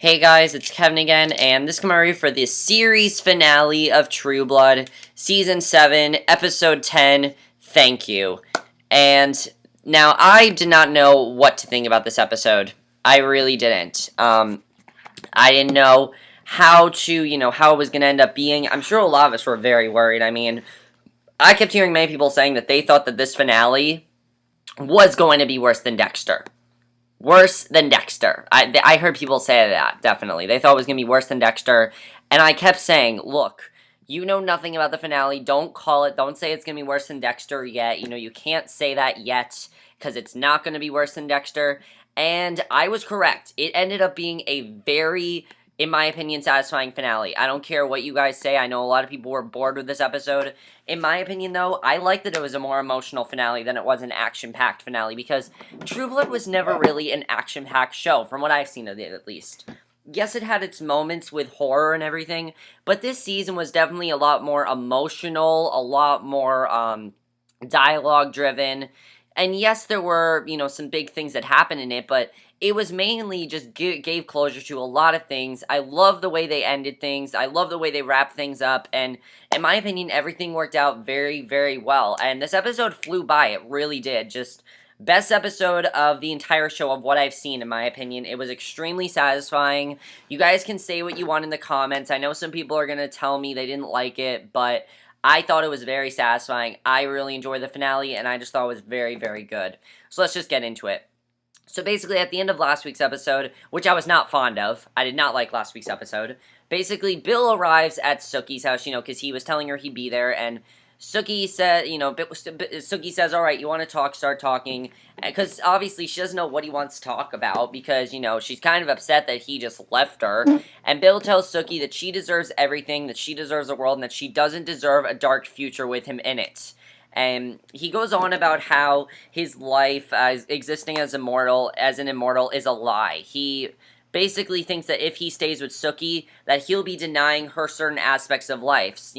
Hey guys, it's Kevin again, and this is my review for the series finale of True Blood, Season 7, Episode 10, Thank You. And now, I did not know what to think about this episode. I really didn't. I didn't know how it was going to end up being. I'm sure a lot of us were very worried. I mean, I kept hearing many people saying that they thought that this finale was going to be worse than Dexter. Worse than Dexter. I heard people say that, definitely. They thought it was going to be worse than Dexter, and I kept saying, look, you know nothing about the finale, don't call it, don't say it's going to be worse than Dexter yet, you can't say that yet, because it's not going to be worse than Dexter, and I was correct. It ended up being a very, in my opinion, satisfying finale. I don't care what you guys say, I know a lot of people were bored with this episode. In my opinion, though, I like that it was a more emotional finale than it was an action-packed finale, because True Blood was never really an action-packed show, from what I've seen of it, at least. Yes, it had its moments with horror and everything, but this season was definitely a lot more emotional, a lot more, dialogue-driven, and yes, there were, some big things that happened in it, but it was mainly just gave closure to a lot of things. I love the way they ended things. I love the way they wrapped things up, and in my opinion, everything worked out very, very well, and this episode flew by. It really did. Just best episode of the entire show of what I've seen, in my opinion. It was extremely satisfying. You guys can say what you want in the comments. I know some people are going to tell me they didn't like it, but I thought it was very satisfying. I really enjoyed the finale, and I just thought it was very, very good. So let's just get into it. So basically, at the end of last week's episode, which I was not fond of, I did not like last week's episode, basically, Bill arrives at Sookie's house, because he was telling her he'd be there, and Sookie said, Sookie says, alright, you want to talk, start talking, because obviously she doesn't know what he wants to talk about, because, she's kind of upset that he just left her, and Bill tells Sookie that she deserves everything, that she deserves the world, and that she doesn't deserve a dark future with him in it. And he goes on about how his life as existing as an immortal is a lie. He basically thinks that if he stays with Sookie, that he'll be denying her certain aspects of life.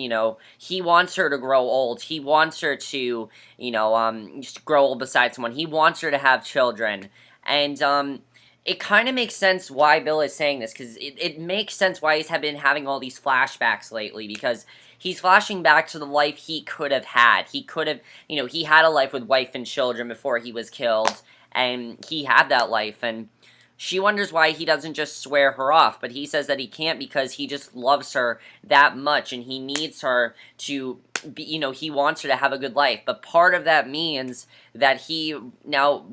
He wants her to grow old. He wants her to, just grow old beside someone. He wants her to have children. And, it kind of makes sense why Bill is saying this, because it makes sense why he's been having all these flashbacks lately, because he's flashing back to the life he could have had. He could have, he had a life with wife and children before he was killed, and he had that life, and she wonders why he doesn't just swear her off, but he says that he can't because he just loves her that much, and he needs her to be, he wants her to have a good life, but part of that means that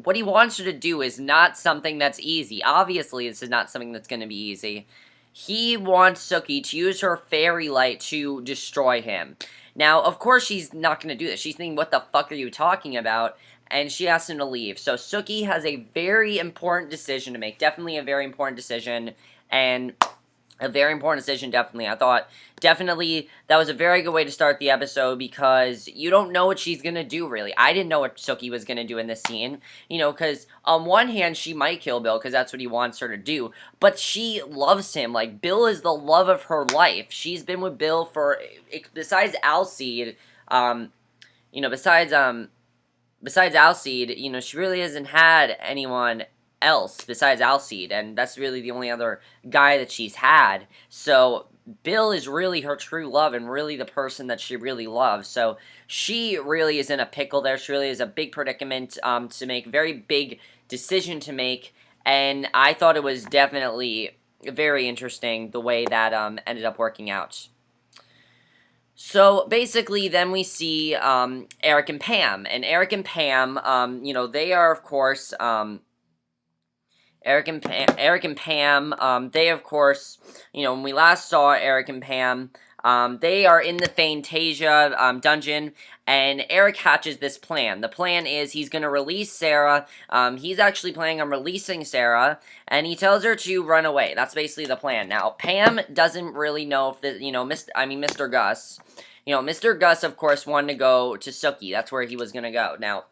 what he wants her to do is not something that's easy. Obviously, this is not something that's going to be easy. He wants Sookie to use her fairy light to destroy him. Now, of course, she's not going to do this. She's thinking, what the fuck are you talking about? And she asks him to leave. So Sookie has a very important decision to make. Definitely a very important decision. And a very important decision, definitely. I thought, definitely, that was a very good way to start the episode, because you don't know what she's gonna do, really. I didn't know what Sookie was gonna do in this scene, because on one hand, she might kill Bill, because that's what he wants her to do, but she loves him. Like, Bill is the love of her life. She's been with Bill for, besides Alcide, besides Alcide, she really hasn't had anyone else besides Alcide, and that's really the only other guy that she's had. So Bill is really her true love and really the person that she really loves. So she really is in a pickle there. She really is a big predicament to make, very big decision to make, and I thought it was definitely very interesting the way that ended up working out. So, basically, then we see Eric and Pam, and Eric and Pam, they are, of course, Eric and Pam, they, of course, when we last saw Eric and Pam, they are in the Fantasia dungeon, and Eric hatches this plan. The plan is he's going to release Sarah. He's actually planning on releasing Sarah, and he tells her to run away. That's basically the plan. Now, Pam doesn't really know if Mr. Gus, Mr. Gus, of course, wanted to go to Sookie. That's where he was going to go. Now,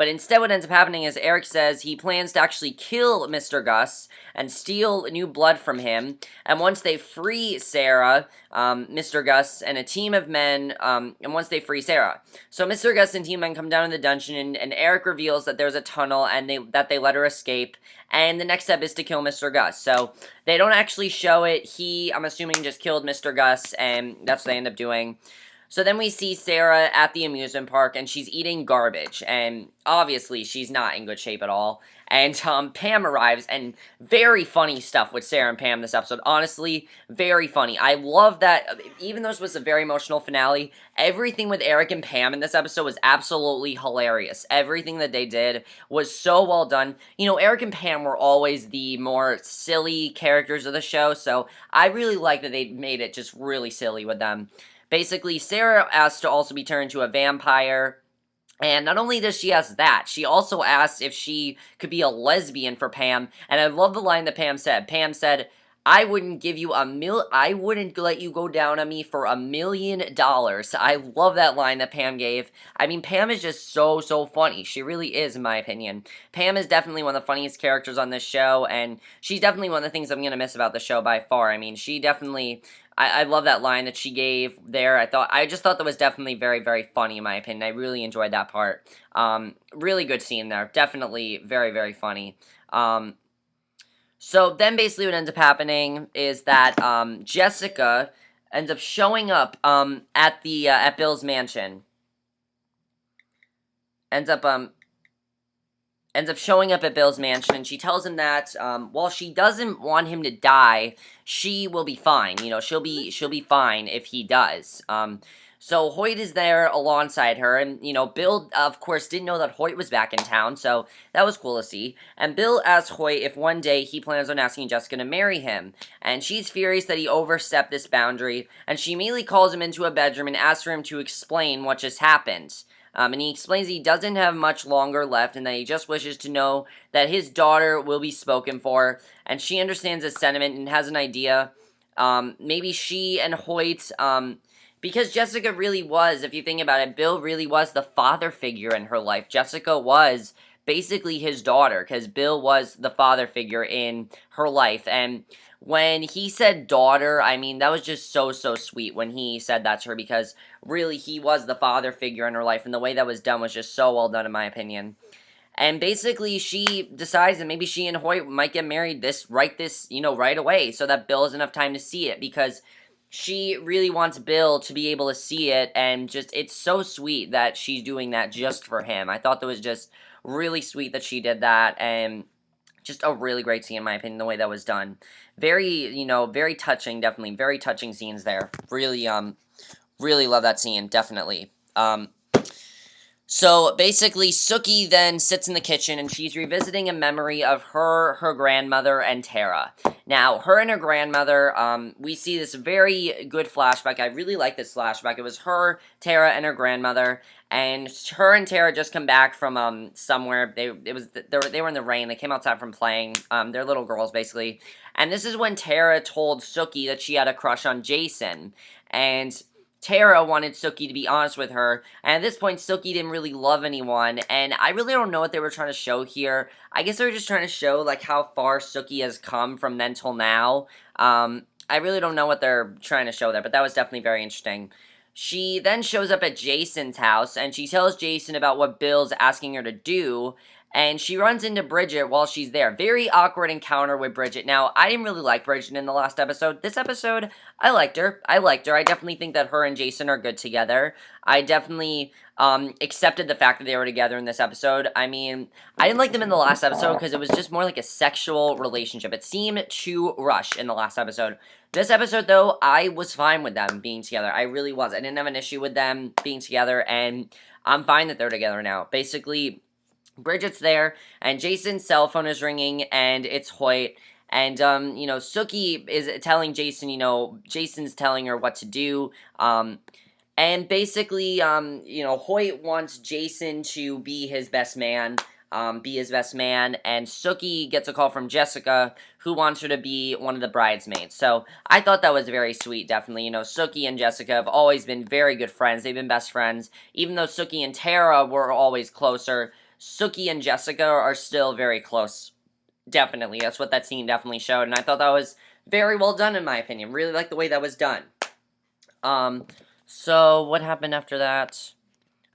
But instead what ends up happening is Eric says he plans to actually kill Mr. Gus and steal new blood from him. And once they free Sarah, Mr. Gus and a team of men, and once they free Sarah. So Mr. Gus and team of men come down in the dungeon, and Eric reveals that there's a tunnel and that they let her escape. And the next step is to kill Mr. Gus. So they don't actually show it. He, I'm assuming, just killed Mr. Gus, and that's what they end up doing. So then we see Sarah at the amusement park, and she's eating garbage, and obviously she's not in good shape at all. And Pam arrives, and very funny stuff with Sarah and Pam this episode. Honestly, very funny. I love that, even though this was a very emotional finale, everything with Eric and Pam in this episode was absolutely hilarious. Everything that they did was so well done. You know, Eric and Pam were always the more silly characters of the show, so I really like that they made it just really silly with them. Basically, Sarah asks to also be turned into a vampire, and not only does she ask that, she also asks if she could be a lesbian for Pam, and I love the line that Pam said. Pam said, I wouldn't let you go down on me for $1 million. I love that line that Pam gave. I mean, Pam is just so funny. She really is, in my opinion. Pam is definitely one of the funniest characters on this show, and she's definitely one of the things I'm going to miss about the show by far. I mean, she definitely... I love that line that she gave there. I just thought that was definitely very funny, in my opinion. I really enjoyed that part. Really good scene there. Definitely very funny. So then basically what ends up happening is that Jessica ends up showing up at Bill's mansion. Ends up showing up at Bill's mansion, and she tells him that while she doesn't want him to die, she will be fine. You know, she'll be fine if he does. So Hoyt is there alongside her, and, you know, Bill, of course, didn't know that Hoyt was back in town, so that was cool to see. And Bill asks Hoyt if one day he plans on asking Jessica to marry him, and she's furious that he overstepped this boundary, and she immediately calls him into a bedroom and asks for him to explain what just happened. And he explains he doesn't have much longer left, and that he just wishes to know that his daughter will be spoken for, and she understands his sentiment and has an idea. Maybe she and Hoyt, because Jessica really was, if you think about it, Bill really was the father figure in her life. Jessica was basically his daughter, because Bill was the father figure in her life, and when he said daughter, I mean, that was just so sweet when he said that to her, because really, he was the father figure in her life, and the way that was done was just so well done, in my opinion. And basically, she decides that maybe she and Hoyt might get married right away, so that Bill has enough time to see it, because she really wants Bill to be able to see it, and just, it's so sweet that she's doing that just for him. I thought that was just really sweet that she did that, and just a really great scene, in my opinion, the way that was done. Very touching, definitely. Very touching scenes there. Really love that scene, definitely. So, basically, Sookie then sits in the kitchen, and she's revisiting a memory of her grandmother, and Tara. Now, her and her grandmother, we see this very good flashback. I really like this flashback. It was her, Tara, and her grandmother, and her and Tara just come back from, somewhere. They were in the rain. They came outside from playing. They're little girls, basically. And this is when Tara told Sookie that she had a crush on Jason, and Tara wanted Sookie to be honest with her, and at this point, Sookie didn't really love anyone, and I really don't know what they were trying to show here. I guess they were just trying to show, like, how far Sookie has come from then till now. I really don't know what they're trying to show there, but that was definitely very interesting. She then shows up at Jason's house, and she tells Jason about what Bill's asking her to do, and she runs into Bridget while she's there. Very awkward encounter with Bridget. Now, I didn't really like Bridget in the last episode. This episode, I liked her. I definitely think that her and Jason are good together. I definitely accepted the fact that they were together in this episode. I mean, I didn't like them in the last episode because it was just more like a sexual relationship. It seemed too rushed in the last episode. This episode, though, I was fine with them being together. I really was. I didn't have an issue with them being together, and I'm fine that they're together now. Basically, Bridget's there, and Jason's cell phone is ringing, and it's Hoyt, and, Sookie is telling Jason, Jason's telling her what to do, and basically, Hoyt wants Jason to be his best man, and Sookie gets a call from Jessica, who wants her to be one of the bridesmaids. So, I thought that was very sweet, definitely. Sookie and Jessica have always been very good friends. They've been best friends. Even though Sookie and Tara were always closer, Sookie and Jessica are still very close. Definitely. That's what that scene definitely showed, and I thought that was very well done in my opinion. Really like the way that was done. So what happened after that?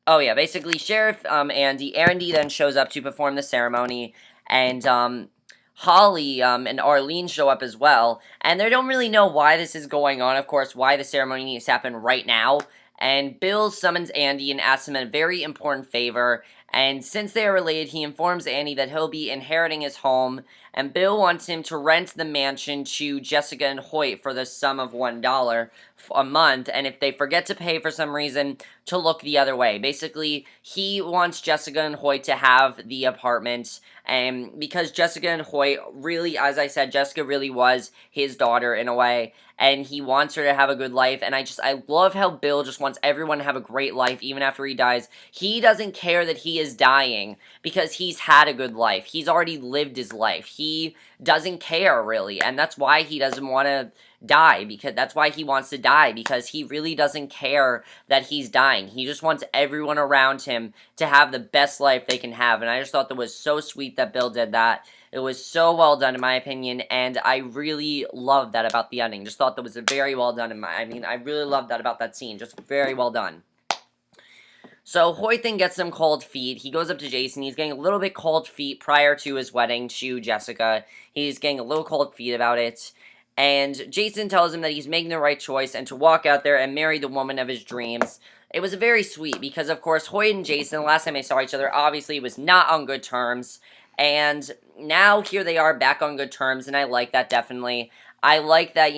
Oh yeah, basically Sheriff Andy then shows up to perform the ceremony, and Holly and Arlene show up as well, and they don't really know why this is going on, of course, why the ceremony needs to happen right now. And Bill summons Andy and asks him a very important favor, and since they are related, he informs Andy that he'll be inheriting his home, and Bill wants him to rent the mansion to Jessica and Hoyt for the sum of $1 a month, and if they forget to pay for some reason, to look the other way. Basically, he wants Jessica and Hoyt to have the apartment, and because Jessica and Hoyt really, as I said, Jessica really was his daughter in a way, and he wants her to have a good life, and I love how Bill just wants everyone to have a great life, even after he dies. He doesn't care that he is dying, because he's had a good life. He's already lived his life. He doesn't care, really, and that's why he doesn't want to die, because that's why he wants to die, because he really doesn't care that he's dying. He just wants everyone around him to have the best life they can have, and I just thought that was so sweet that Bill did that. It was so well done in my opinion, and I really loved that about the ending. Just thought that was very well done I really loved that about that scene. Just very well done. So Hoyt then gets some cold feet. He goes up to Jason. He's getting a little bit cold feet prior to his wedding to Jessica. He's getting a little cold feet about it. And Jason tells him that he's making the right choice and to walk out there and marry the woman of his dreams. It was very sweet because, of course, Hoyt and Jason, last time they saw each other, obviously was not on good terms. And now here they are back on good terms, and I like that definitely. I like that,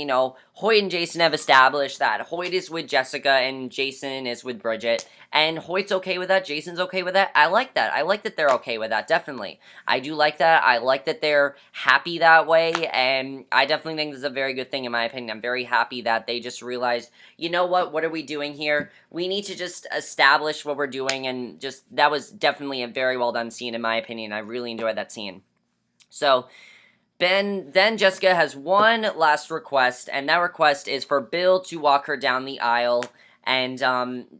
Hoyt and Jason have established that Hoyt is with Jessica and Jason is with Bridget. And Hoyt's okay with that, Jason's okay with that. I like that. I like that they're okay with that, definitely. I do like that. I like that they're happy that way, and I definitely think this is a very good thing in my opinion. I'm very happy that they just realized, you know what are we doing here? We need to just establish what we're doing, and just, that was definitely a very well done scene in my opinion. I really enjoyed that scene. So, then Jessica has one last request, and that request is for Bill to walk her down the aisle. And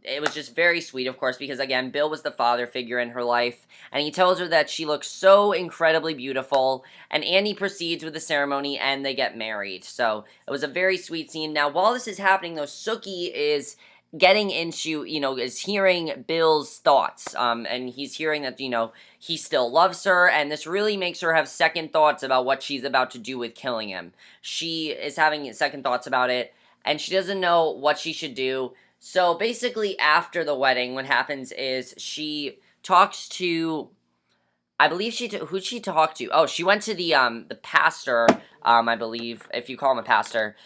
it was just very sweet, of course, because, again, Bill was the father figure in her life. And he tells her that she looks so incredibly beautiful. And Andy proceeds with the ceremony, and they get married. So it was a very sweet scene. Now, while this is happening, though, Sookie is getting into, is hearing Bill's thoughts. And he's hearing that, he still loves her. And this really makes her have second thoughts about what she's about to do with killing him. She is having second thoughts about it. And she doesn't know what she should do. So basically, after the wedding, what happens is she talks to, I believe who'd she talk to? Oh, she went to the pastor, I believe, if you call him a pastor,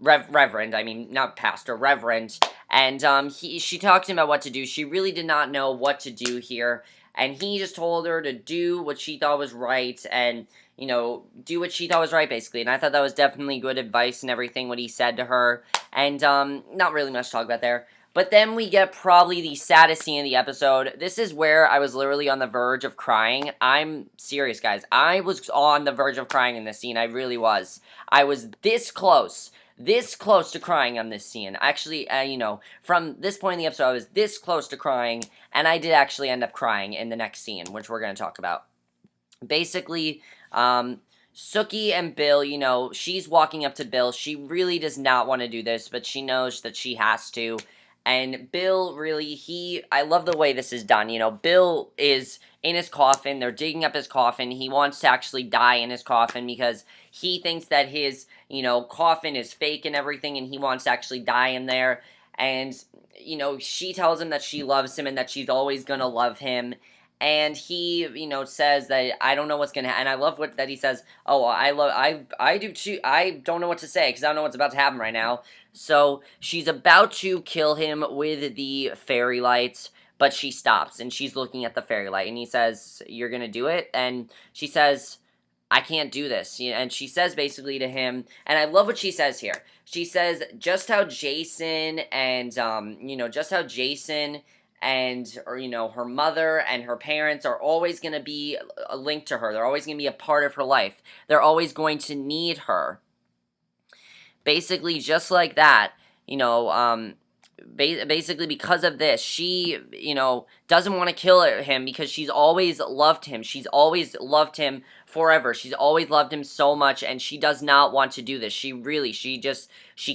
Reverend, I mean, not pastor, Reverend, and she talked to him about what to do. She really did not know what to do here, and he just told her to do what she thought was right, and, do what she thought was right, basically, and I thought that was definitely good advice and everything, what he said to her, and, not really much to talk about there. But then we get probably the saddest scene of the episode. This is where I was literally on the verge of crying. I'm serious, guys. I was on the verge of crying in this scene. I really was. I was this close to crying on this scene. Actually, from this point in the episode, I was this close to crying, and I did actually end up crying in the next scene, which we're going to talk about. Basically, Sookie and Bill, she's walking up to Bill. She really does not want to do this, but she knows that she has to. And Bill, really, I love the way this is done. Bill is in his coffin. They're digging up his coffin. He wants to actually die in his coffin because he thinks that his, coffin is fake and everything, and he wants to actually die in there. And, she tells him that she loves him and that she's always going to love him. And he, says that I don't know what's going to happen. And I love that he says, oh, I do too. I don't know what to say because I don't know what's about to happen right now. So she's about to kill him with the fairy lights, but she stops and she's looking at the fairy light. And he says, you're going to do it? And she says, I can't do this. And she says basically to him, and I love what she says here. She says, just how Jason and, her mother and her parents are always going to be linked to her. They're always going to be a part of her life. They're always going to need her. Basically, just like that, basically because of this, she, doesn't want to kill him because she's always loved him. She's always loved him forever. She's always loved him so much, and she does not want to do this. She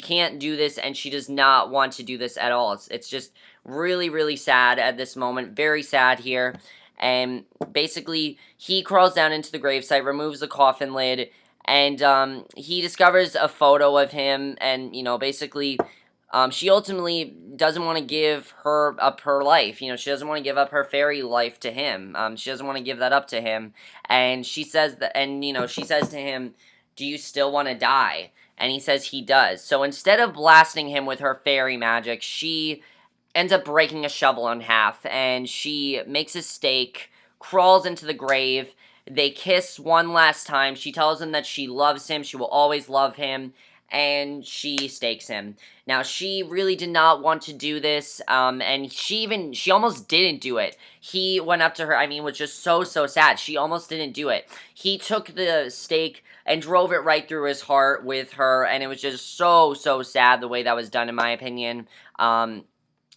can't do this, and she does not want to do this at all. It's just really, really sad at this moment. Very sad here. And basically, he crawls down into the gravesite, removes the coffin lid, and he discovers a photo of him, and, basically, she ultimately doesn't want to give up her life. She doesn't want to give up her fairy life to him. She doesn't want to give that up to him. And she says that, and, she says to him, "Do you still want to die?" And he says he does. So instead of blasting him with her fairy magic, she ends up breaking a shovel in half, and she makes a stake, crawls into the grave. They kiss one last time. She tells him that she loves him, she will always love him, and she stakes him. Now, she really did not want to do this, and she almost didn't do it. He went up to her, was just so sad. She almost didn't do it. He took the stake and drove it right through his heart with her, and it was just so sad the way that was done, in my opinion.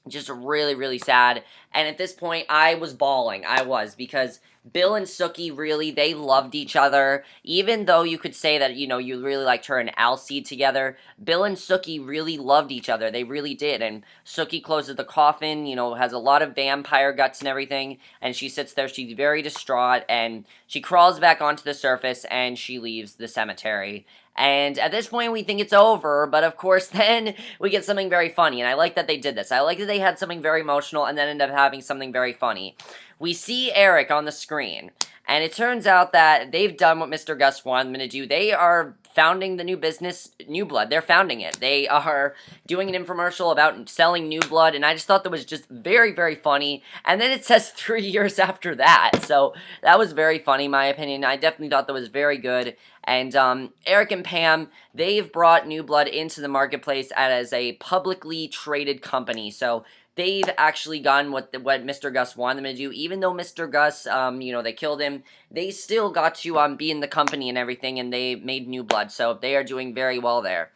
Just really, really sad. And at this point, I was bawling. I was, because Bill and Sookie, really, they loved each other. Even though you could say that, you really liked her and Alcide together, Bill and Sookie really loved each other. They really did. And Sookie closes the coffin, has a lot of vampire guts and everything, and she sits there. She's very distraught, and she crawls back onto the surface, and she leaves the cemetery. And at this point, we think it's over, but of course, then we get something very funny, and I like that they did this. I like that they had something very emotional and then ended up having something very funny. We see Eric on the screen, and it turns out that they've done what Mr. Gus wanted them to do. They are founding the new business, New Blood. They're founding it. They are doing an infomercial about selling New Blood, and I just thought that was just very, very funny. And then it says 3 years after that, so that was very funny, in my opinion. I definitely thought that was very good. And Eric and Pam, they've brought New Blood into the marketplace as a publicly traded company. So they've actually done what Mr. Gus wanted them to do. Even though Mr. Gus, they killed him, they still got to be in the company and everything, and they made New Blood. So they are doing very well there.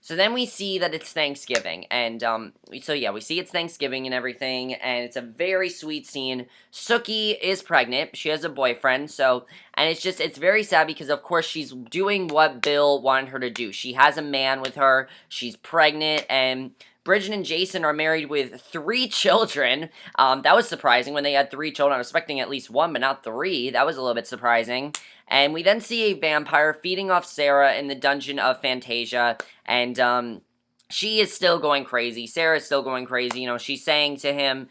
So then we see that it's Thanksgiving, and, we see it's Thanksgiving and everything, and it's a very sweet scene. Sookie is pregnant, she has a boyfriend, and it's very sad because, of course, she's doing what Bill wanted her to do. She has a man with her, she's pregnant, and Bridget and Jason are married with 3 children. That was surprising when they had 3 children. I was expecting at least 1, but not 3. That was a little bit surprising. And we then see a vampire feeding off Sarah in the dungeon of Fantasia, and she is still going crazy. Sarah is still going crazy. She's saying to him,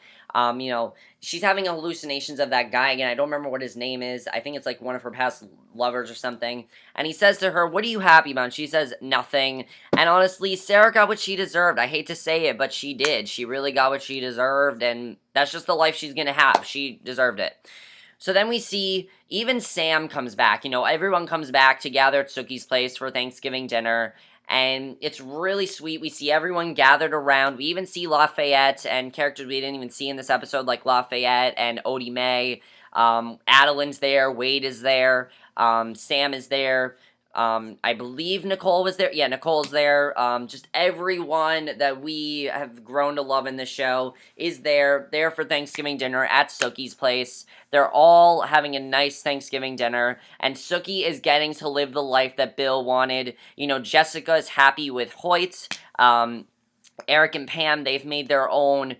she's having hallucinations of that guy again. I don't remember what his name is. I think it's like one of her past lovers or something. And he says to her, "What are you happy about?" And she says, "Nothing." And honestly, Sarah got what she deserved. I hate to say it, but she did. She really got what she deserved, and that's just the life she's gonna have. She deserved it. So then we see even Sam comes back. Everyone comes back to gather at Sookie's place for Thanksgiving dinner. And it's really sweet. We see everyone gathered around. We even see Lafayette and characters we didn't even see in this episode, like Lafayette and Odie Mae. Adeline's there. Wade is there. Sam is there. I believe Nicole was there. Yeah, Nicole's there. Just everyone that we have grown to love in the show is there for Thanksgiving dinner at Sookie's place. They're all having a nice Thanksgiving dinner, and Sookie is getting to live the life that Bill wanted. Jessica is happy with Hoyt. Eric and Pam, they've made their own,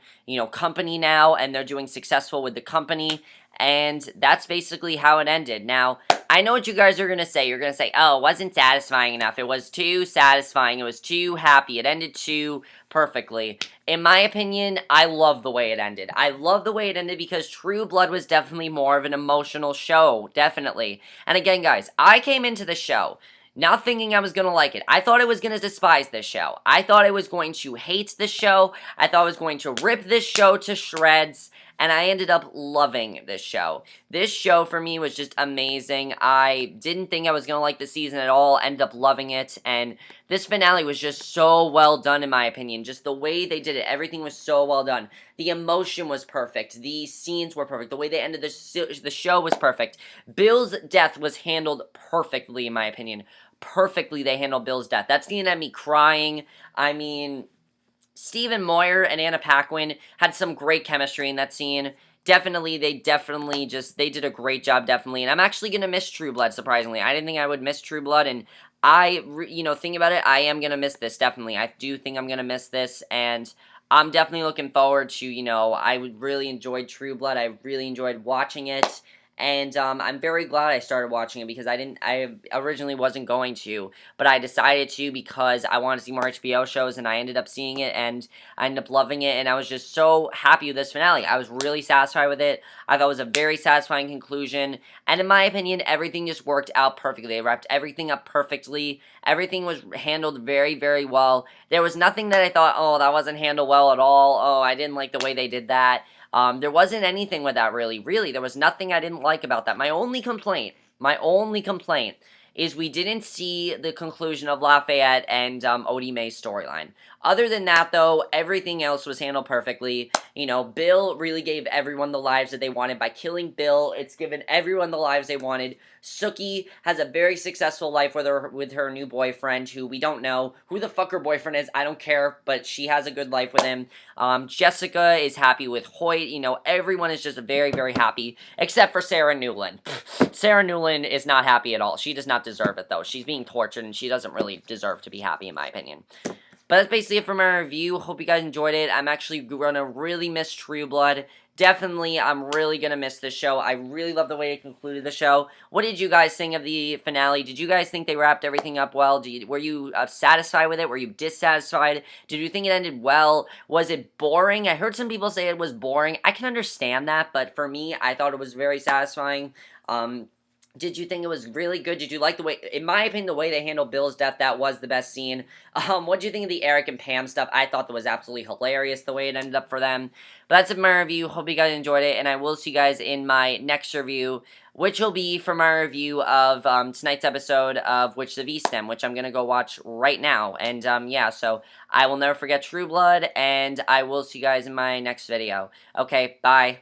company now, and they're doing successful with the company, and that's basically how it ended. Now, I know what you guys are going to say. You're going to say, "Oh, it wasn't satisfying enough. It was too satisfying. It was too happy. It ended too perfectly." In my opinion, I love the way it ended. I love the way it ended because True Blood was definitely more of an emotional show. Definitely. And again, guys, I came into the show not thinking I was going to like it. I thought I was going to despise this show. I thought I was going to hate this show. I thought I was going to rip this show to shreds. And I ended up loving this show. This show, for me, was just amazing. I didn't think I was going to like the season at all. Ended up loving it. And this finale was just so well done, in my opinion. Just the way they did it. Everything was so well done. The emotion was perfect. The scenes were perfect. The way they ended the show was perfect. Bill's death was handled perfectly, in my opinion. Perfectly, they handled Bill's death. That scene had me crying. Stephen Moyer and Anna Paquin had some great chemistry in that scene. Definitely, they did a great job, definitely. And I'm actually going to miss True Blood, surprisingly. I didn't think I would miss True Blood, and thinking about it, I am going to miss this, definitely. I do think I'm going to miss this, and I'm definitely looking forward to, I would really enjoyed True Blood. I really enjoyed watching it. And I'm very glad I started watching it because I originally wasn't going to, but I decided to because I wanted to see more HBO shows, and I ended up seeing it, and I ended up loving it, and I was just so happy with this finale. I was really satisfied with it. I thought it was a very satisfying conclusion, and in my opinion, everything just worked out perfectly. They wrapped everything up perfectly. Everything was handled very, very well. There was nothing that I thought, oh, that wasn't handled well at all. Oh, I didn't like the way they did that. There wasn't anything with that, really. Really, there was nothing I didn't like about that. My only complaint is we didn't see the conclusion of Lafayette and Odie May's storyline. Other than that, though, everything else was handled perfectly. Bill really gave everyone the lives that they wanted. By killing Bill, it's given everyone the lives they wanted. Sookie has a very successful life with her new boyfriend, who we don't know who the fuck her boyfriend is. I don't care, but she has a good life with him. Jessica is happy with Hoyt. Everyone is just very, very happy, except for Sarah Newland. Sarah Newland is not happy at all. She does not deserve it, though. She's being tortured, and she doesn't really deserve to be happy, in my opinion. But that's basically it for my review. Hope you guys enjoyed it. I'm actually going to really miss True Blood. Definitely, I'm really going to miss this show. I really love the way it concluded the show. What did you guys think of the finale? Did you guys think they wrapped everything up well? Were you satisfied with it? Were you dissatisfied? Did you think it ended well? Was it boring? I heard some people say it was boring. I can understand that, but for me, I thought it was very satisfying. Did you think it was really good? Did you like the way, in my opinion, the way they handled Bill's death? That was the best scene. What did you think of the Eric and Pam stuff? I thought that was absolutely hilarious the way it ended up for them. But that's it for my review. Hope you guys enjoyed it, and I will see you guys in my next review, which will be for my review of tonight's episode of Witch the V-Stem, which I'm going to go watch right now. And yeah, so I will never forget True Blood, and I will see you guys in my next video. Okay, bye.